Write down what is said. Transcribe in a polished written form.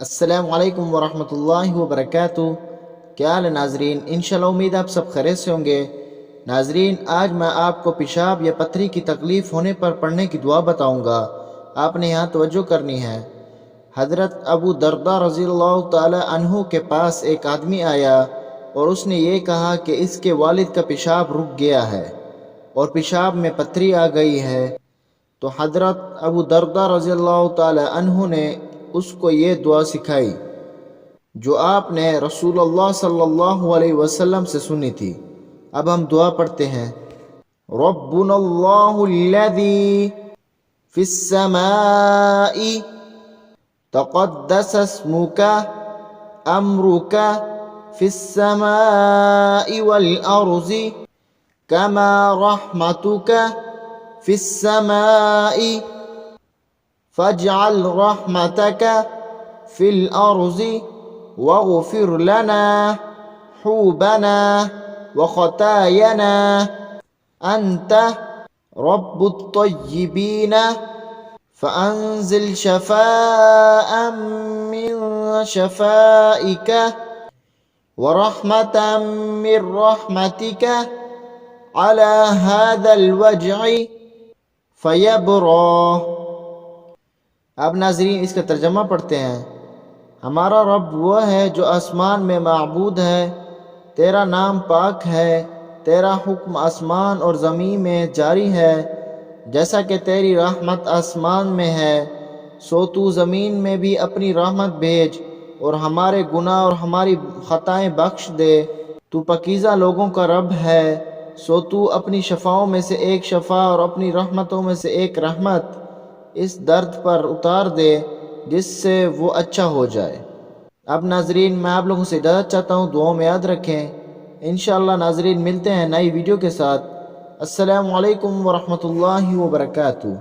السلام علیکم ورحمۃ اللہ وبرکاتہ۔ کیا حال ہے ناظرین؟ انشاءاللہ امید آپ سب خیریت سے ہوں گے۔ ناظرین، آج میں آپ کو پیشاب یا پتھری کی تکلیف ہونے پر پڑھنے کی دعا بتاؤں گا۔ آپ نے یہاں توجہ کرنی ہے۔ حضرت ابو درداء رضی اللہ تعالی عنہ کے پاس ایک آدمی آیا اور اس نے یہ کہا کہ اس کے والد کا پیشاب رک گیا ہے اور پیشاب میں پتھری آ گئی ہے۔ تو حضرت ابو درداء رضی اللہ تعالی عنہ نے اس کو یہ دعا سکھائی جو آپ نے رسول اللہ صلی اللہ علیہ وسلم سے سنی تھی۔ اب ہم دعا پڑھتے ہیں۔ ربنا اللہ الذی فی السماء تقدس اسمک امرک فی السماء والارض کما رحمتک فی السماء فاجعل رحمتك في الأرض واغفر لنا حوبنا وخطايانا أنت رب الطيبين فأنزل شفاء من شفائك ورحمة من رحمتك على هذا الوجع فيبرأ۔ اب ناظرین اس کا ترجمہ پڑھتے ہیں۔ ہمارا رب وہ ہے جو آسمان میں معبود ہے، تیرا نام پاک ہے، تیرا حکم آسمان اور زمین میں جاری ہے، جیسا کہ تیری رحمت آسمان میں ہے سو تو زمین میں بھی اپنی رحمت بھیج اور ہمارے گناہ اور ہماری خطائیں بخش دے۔ تو پاکیزہ لوگوں کا رب ہے، سو تو اپنی شفاؤں میں سے ایک شفا اور اپنی رحمتوں میں سے ایک رحمت اس درد پر اتار دے جس سے وہ اچھا ہو جائے۔ اب ناظرین میں آپ لوگوں سے اجازت چاہتا ہوں، دعاؤں میں یاد رکھیں۔ انشاءاللہ ناظرین ملتے ہیں نئی ویڈیو کے ساتھ۔ السلام علیکم ورحمۃ اللہ وبرکاتہ۔